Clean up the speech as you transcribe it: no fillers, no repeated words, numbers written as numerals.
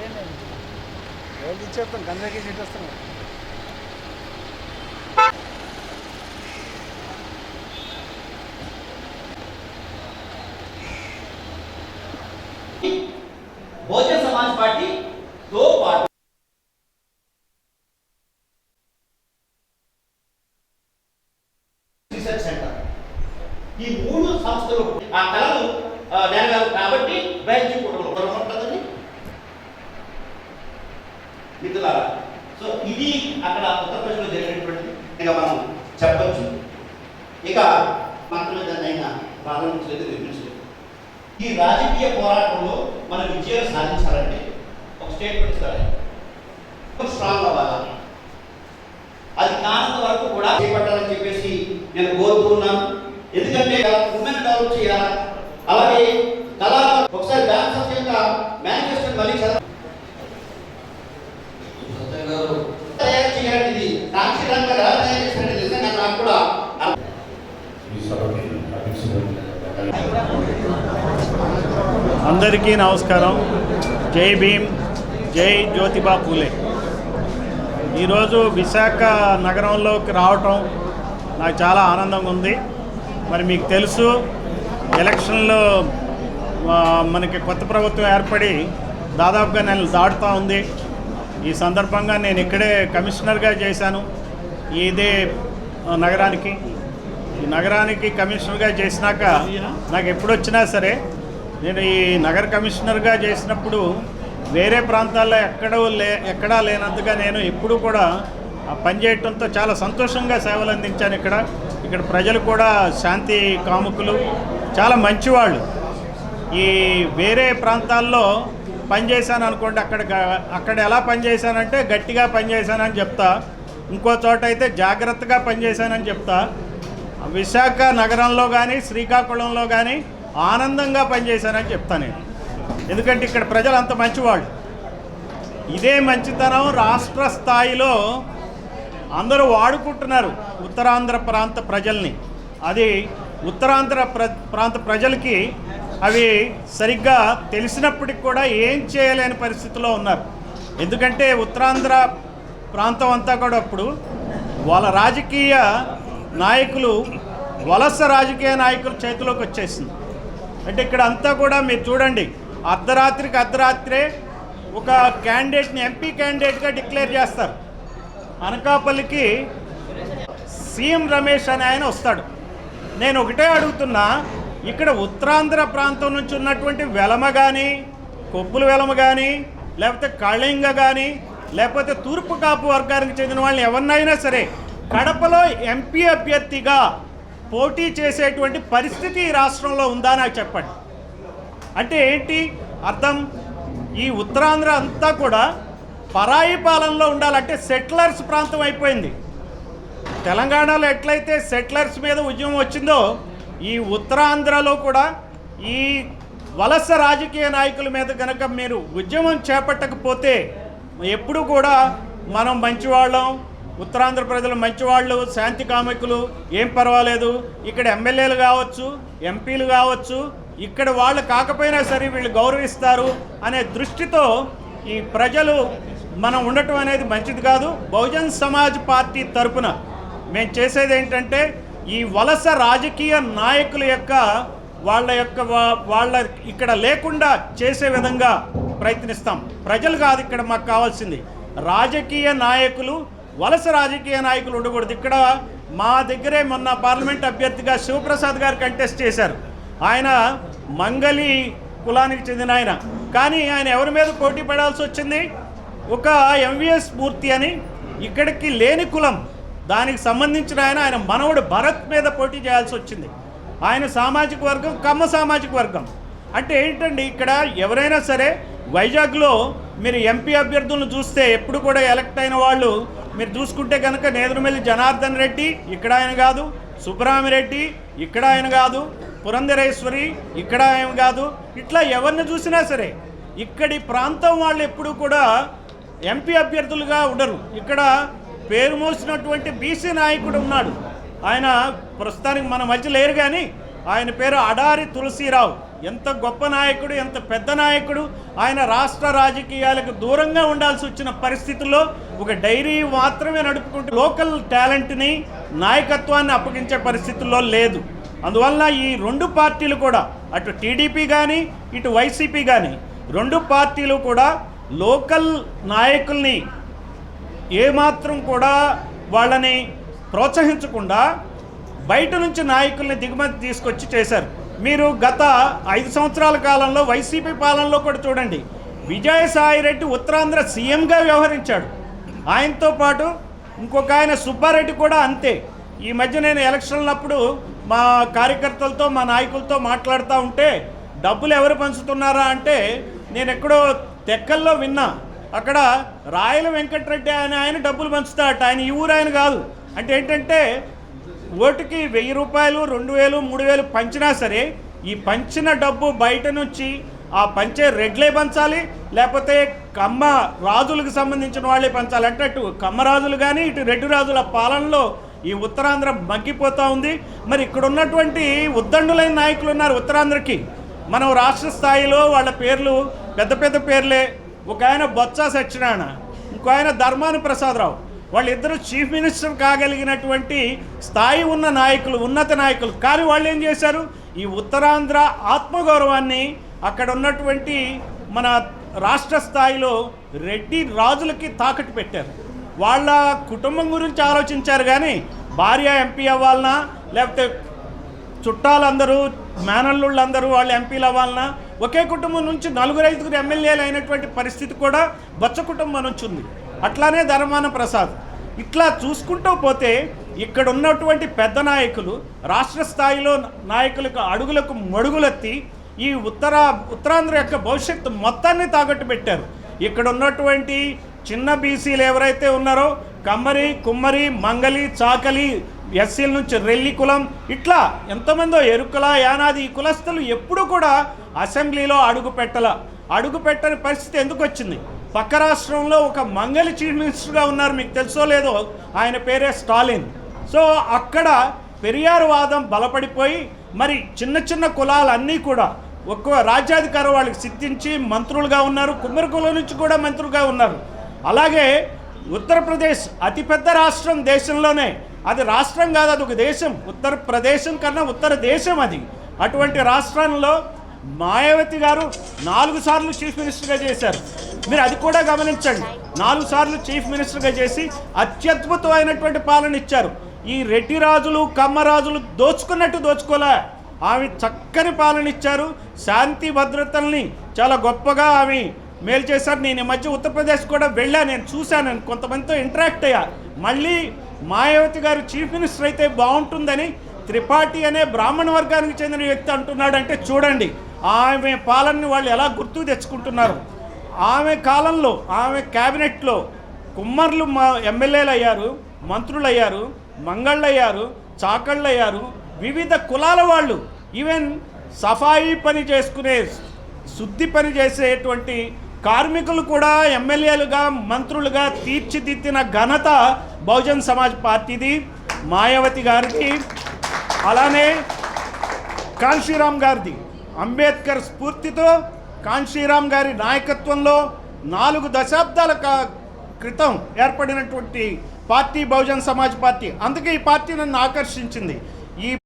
ఎవరు ఇచ్చేస్తాం గందరికి సీట్ వస్తున్నాం. बहुजन समाज पार्टी दो पार्टी రీసెర్చ్ సెంటర్ ఈ మూడు సంస్థలు ఆ కళను నేరగారు కాబట్టి బయటికి ఉంటుందని మిత్రులారా. సో ఇది అక్కడ ఉత్తరప్రదేశ్లో జరిగినటువంటిది ఇక మనం చెప్పచ్చు. ఇక మాత్రమే దాన్ని అయినా ప్రారంభించలేదు, నిర్మించలేదు. ఈ రాజకీయ పోరాటంలో మనం విజయాలు సాధించాలంటే ఒక స్టేట్మెంట్ ఇస్తారు, స్ట్రాంగ్ అవ్వాలి. అది కానంత వరకు కూడా చేపట్టాలని చెప్పేసి నేను కోరుతున్నాను. ఎందుకంటే ఉమెన్ డెవలప్ చేయాలి, అలాగే కళా ఒకసారి డాన్స్ యొక్క మేనిఫెస్టో మళ్ళీ తయారు చేయాలి. సాక్షిరంగా ఎలా తయారు చేసినట్టు నిజంగా నాకు కూడా అందరికీ నమస్కారం. జై భీమ్, జై జ్యోతిబా పూలే. ఈరోజు విశాఖ నగరంలోకి రావటం నాకు చాలా ఆనందంగా ఉంది. మరి మీకు తెలుసు, ఎలక్షన్లో మనకి కొత్త ప్రభుత్వం ఏర్పడి దాదాపుగా నెలలు దాటుతూ ఉంది. ఈ సందర్భంగా నేను ఇక్కడే కమిషనర్గా చేశాను ఇదే నగరానికి. ఈ నగరానికి కమిషనర్గా చేసినాక నాకు ఎప్పుడొచ్చినా సరే, నేను ఈ నగర కమిషనర్గా చేసినప్పుడు వేరే ప్రాంతాల్లో ఎక్కడా లేనంతగా నేను ఎప్పుడూ కూడా పనిచేయటంతో చాలా సంతోషంగా సేవలు అందించాను. ఇక్కడ ప్రజలు కూడా శాంతి కాముకులు, చాలా మంచివాళ్ళు. ఈ వేరే ప్రాంతాల్లో పనిచేశాను అనుకోండి, అక్కడ ఎలా పనిచేశానంటే గట్టిగా పనిచేశానని చెప్తా, ఇంకో చోట అయితే జాగ్రత్తగా పనిచేశానని చెప్తా. విశాఖ నగరంలో కానీ శ్రీకాకుళంలో కానీ ఆనందంగా పనిచేశానని చెప్తాను నేను. ఎందుకంటే ఇక్కడ ప్రజలు అంత మంచివాళ్ళు. ఇదే మంచితనం రాష్ట్ర స్థాయిలో అందరూ వాడుకుంటున్నారు ఉత్తరాంధ్ర ప్రాంత ప్రజల్ని. అది ఉత్తరాంధ్ర ప్రాంత ప్రజలకి అవి సరిగ్గా తెలిసినప్పటికి కూడా ఏం చేయలేని పరిస్థితిలో ఉన్నారు. ఎందుకంటే ఉత్తరాంధ్ర ప్రాంతం అంతా కూడా అప్పుడు వాళ్ళ రాజకీయ నాయకులు వలస రాజకీయ నాయకుల చేతిలోకి వచ్చేసింది. అంటే ఇక్కడ అంతా కూడా మీరు చూడండి, అర్ధరాత్రే ఒక క్యాండిడేట్ని ఎంపీ క్యాండిడేట్గా డిక్లేర్ చేస్తారు. అనకాపల్లికి సీఎం రమేష్ అనే ఆయన వస్తాడు. నేను ఒకటే అడుగుతున్నా, ఇక్కడ ఉత్తరాంధ్ర ప్రాంతం నుంచి ఉన్నటువంటి వెలమ కానీ, కొప్పుల వెలమ కానీ, లేకపోతే కళింగ కానీ, లేకపోతే తూర్పు కాపు వర్గానికి చెందిన వాళ్ళని ఎవరినైనా సరే కడపలో ఎంపీ అభ్యర్థిగా పోటీ చేసేటువంటి పరిస్థితి ఈ రాష్ట్రంలో ఉందా నాకు చెప్పండి. అంటే ఏంటి అర్థం? ఈ ఉత్తరాంధ్ర అంతా కూడా పరాయి పాలనలో ఉండాలంటే సెటిలర్స్ ప్రాంతం అయిపోయింది. తెలంగాణలో ఎట్లయితే సెటిలర్స్ మీద ఉద్యమం వచ్చిందో, ఈ ఉత్తరాంధ్రలో కూడా ఈ వలస రాజకీయ నాయకుల మీద కనుక మీరు ఉద్యమం చేపట్టకపోతే ఎప్పుడు కూడా మనం మంచివాళ్ళం, ఉత్తరాంధ్ర ప్రజలు మంచివాళ్ళు, శాంతి కాముకులు, ఏం పర్వాలేదు, ఇక్కడ ఎమ్మెల్యేలు కావచ్చు, ఎంపీలు కావచ్చు, ఇక్కడ వాళ్ళు కాకపోయినా సరే వీళ్ళు గౌరవిస్తారు అనే దృష్టితో ఈ ప్రజలు మనం ఉండటం అనేది మంచిది కాదు. బహుజన్ సమాజ్ పార్టీ తరపున మేము చేసేది ఏంటంటే, ఈ వలస రాజకీయ నాయకుల యొక్క వాళ్ళ ఇక్కడ లేకుండా చేసే విధంగా ప్రయత్నిస్తాం. ప్రజలు కాదు ఇక్కడ మాకు కావాల్సింది, రాజకీయ నాయకులు, వలస రాజకీయ నాయకులు ఉండకూడదు. ఇక్కడ మా దగ్గరే మొన్న పార్లమెంట్ అభ్యర్థిగా శివప్రసాద్ గారు కంటెస్ట్ చేశారు. ఆయన మంగళి కులానికి చెందిన ఆయన, కానీ ఆయన ఎవరి మీద పోటీ పడాల్సి వచ్చింది? ఒక ఎంవిఎస్ మూర్తి అని ఇక్కడికి లేని కులం, దానికి సంబంధించిన ఆయన మనవడు భరత్ మీద పోటీ చేయాల్సి వచ్చింది. ఆయన సామాజిక వర్గం కమ్మ సామాజిక వర్గం. అంటే ఏంటండి, ఇక్కడ ఎవరైనా సరే వైజాగ్లో మీరు ఎంపీ అభ్యర్థులను చూస్తే ఎప్పుడు కూడా ఎలక్ట్ అయిన వాళ్ళు మీరు చూసుకుంటే కనుక నేదురుమల్లి జనార్దన్ రెడ్డి ఇక్కడ ఆయన కాదు, సుబ్బరామిరెడ్డి ఇక్కడ ఆయన కాదు, పురంధరేశ్వరి ఇక్కడ ఆయన కాదు, ఇట్లా ఎవరిని చూసినా సరే ఇక్కడి ప్రాంతం వాళ్ళు ఎప్పుడు కూడా ఎంపీ అభ్యర్థులుగా ఉండరు. ఇక్కడ పేరు మోసినటువంటి బీసీ నాయకుడు ఉన్నాడు, ఆయన ప్రస్తుతానికి మన మధ్య లేరు, కానీ ఆయన పేరు అడారి తులసీరావు. ఎంత గొప్ప నాయకుడు, ఎంత పెద్ద నాయకుడు. ఆయన రాష్ట్ర రాజకీయాలకు దూరంగా ఉండాల్సి వచ్చిన పరిస్థితుల్లో ఒక డైరీ మాత్రమే నడుపుకుంటూ లోకల్ టాలెంట్ని, నాయకత్వాన్ని అప్పగించే పరిస్థితుల్లో లేదు. అందువలన ఈ రెండు పార్టీలు కూడా, అటు టీడీపీ కానీ ఇటు వైసీపీ కానీ, రెండు పార్టీలు కూడా లోకల్ నాయకుల్ని ఏమాత్రం కూడా వాళ్ళని ప్రోత్సహించకుండా బయట నుంచి నాయకుల్ని దిగుమతి తీసుకొచ్చి చేశారు. మీరు గత 5 సంవత్సరాల కాలంలో వైసీపీ పాలనలో కూడా చూడండి, విజయసాయిరెడ్డి ఉత్తరాంధ్ర సీఎంగా వ్యవహరించాడు. ఆయనతో పాటు ఇంకొక ఆయన సుబ్బారెడ్డి కూడా అంతే. ఈ మధ్య నేను ఎలక్షన్లప్పుడు మా కార్యకర్తలతో, మా నాయకులతో మాట్లాడుతూ ఉంటే డబ్బులు ఎవరు పంచుతున్నారా అంటే నేను ఎక్కడో తెక్కల్లో విన్నా. అక్కడ రాయల వెంకటరెడ్డి ఆయన డబ్బులు పంచుతాడట. ఆయన ఈ ఊరు ఆయన కాదు. అంటే ఏంటంటే ఓటుకి 1000 రూపాయలు, 2000, 3000 పంచినా సరే ఈ పంచిన డబ్బు బయట నుంచి ఆ పంచే రెడ్లే పంచాలి, లేకపోతే కమ్మ రాజులకు సంబంధించిన వాళ్ళే పంచాలి. అంటే అటు కమ్మ రాజులు కానీ ఇటు రెడ్డి రాజుల పాలనలో ఈ ఉత్తరాంధ్ర మగ్గిపోతూ ఉంది. మరి ఇక్కడ ఉన్నటువంటి ఉద్దండులైన నాయకులు ఉన్నారు ఉత్తరాంధ్రకి. మనం రాష్ట్ర స్థాయిలో వాళ్ళ పేర్లు పెద్ద పెద్ద పేర్లే. ఒక ఆయన బొత్స సత్యనారాయణ, ఇంకో ఆయన ధర్మాన ప్రసాదరావు. వాళ్ళిద్దరూ చీఫ్ మినిస్టర్ కాగలిగినటువంటి స్థాయి ఉన్న నాయకులు, ఉన్నత నాయకులు. కానీ వాళ్ళు ఏం చేశారు, ఈ ఉత్తరాంధ్ర ఆత్మగౌరవాన్ని అక్కడ ఉన్నటువంటి మన రాష్ట్ర స్థాయిలో రెడ్డి రాజులకి తాకట్టు పెట్టారు. వాళ్ళ కుటుంబం గురించి ఆలోచించారు కానీ భార్య ఎంపీ అవ్వాలన్నా, లేకపోతే చుట్టాలందరూ, మేనల్లుళ్ళందరూ వాళ్ళు ఎంపీలు అవ్వాలన్నా, ఒకే కుటుంబం నుంచి 4-5 ఎమ్మెల్యేలు అయినటువంటి పరిస్థితి కూడా బొత్స కుటుంబం నుంచి ఉంది. అట్లానే ధర్మాన ప్రసాద్. ఇట్లా చూసుకుంటూ పోతే ఇక్కడ ఉన్నటువంటి పెద్ద నాయకులు రాష్ట్ర స్థాయిలో నాయకులకు అడుగులకు మడుగులెత్తి ఈ ఉత్తరాంధ్ర యొక్క భవిష్యత్తు మొత్తాన్ని తాకట్టు పెట్టారు. ఇక్కడ ఉన్నటువంటి చిన్న బీసీలు ఎవరైతే ఉన్నారో, కమ్మరి, కుమ్మరి, మంగలి, చాకలి, ఎస్సీల నుంచి రెల్లి కులం, ఇట్లా ఎంతమందో ఎరుకల, యానాది ఈ కులస్తులు ఎప్పుడు కూడా అసెంబ్లీలో అడుగు పెట్టని పరిస్థితి ఎందుకు వచ్చింది? పక్క రాష్ట్రంలో ఒక మంగలి చీఫ్ మినిస్టర్గా ఉన్నారు, మీకు తెలుసో లేదో, ఆయన పేరే స్టాలిన్. సో అక్కడ పెరియార్ వాదం బలపడిపోయి మరి చిన్న చిన్న కులాలన్నీ కూడా ఒక్క రాజ్యాధికారం వాళ్ళకి సిద్ధించి మంత్రులుగా ఉన్నారు. కుమ్మరి కులం నుంచి కూడా మంత్రులుగా ఉన్నారు. అలాగే ఉత్తరప్రదేశ్ అతిపెద్ద రాష్ట్రం దేశంలోనే, అది రాష్ట్రం కాదు, అది ఒక దేశం. ఉత్తరప్రదేశం కన్నా ఉత్తర దేశం అది. అటువంటి రాష్ట్రంలో మాయావతి గారు 4 సార్లు చీఫ్ మినిస్టర్గా చేశారు. మీరు అది కూడా గమనించండి. 4 సార్లు చీఫ్ మినిస్టర్గా చేసి అత్యద్భుతమైనటువంటి పాలన ఇచ్చారు. ఈ రెడ్డి రాజులు, కమ్మ రాజులు దోచుకున్నట్టు దోచుకోలే. ఆమె చక్కని పాలన ఇచ్చారు. శాంతి భద్రతల్ని చాలా గొప్పగా ఆమె మేలు చేశారు. నేను ఈ మధ్య ఉత్తరప్రదేశ్ కూడా వెళ్ళాను, నేను చూశాను, నేను కొంతమందితో ఇంటరాక్ట్ అయ్యా. మళ్ళీ మాయావతి గారు చీఫ్ మినిస్టర్ అయితే బాగుంటుందని త్రిపాఠి అనే బ్రాహ్మణ వర్గానికి చెందిన వ్యక్తి అంటున్నాడు. అంటే చూడండి ఆమె పాలనని వాళ్ళు ఎలా గుర్తు తెచ్చుకుంటున్నారు. ఆమె కాలంలో, ఆమె క్యాబినెట్లో కుమ్మర్లు ఎమ్మెల్యేలు అయ్యారు, మంత్రులు అయ్యారు, మంగళ్ళు అయ్యారు, చాకళ్ళు అయ్యారు, వివిధ కులాల వాళ్ళు, ఈవెన్ సఫాయి పని చేసుకునే, శుద్ధి పని చేసేటువంటి కార్మికులు కూడా ఎమ్మెల్యేలుగా, మంత్రులుగా తీర్చిదిద్దిన ఘనత బహుజన్ సమాజ్ పార్టీది, మాయావతి గారికి. అలానే కాన్షీరామ్ గారిది. అంబేద్కర్ స్ఫూర్తితో కాన్షీరామ్ గారి నాయకత్వంలో 4 దశాబ్దాల క్రితం ఏర్పడినటువంటి పార్టీ బహుజన్ సమాజ్ పార్టీ. అందుకే ఈ పార్టీ నన్ను ఆకర్షించింది. ఈ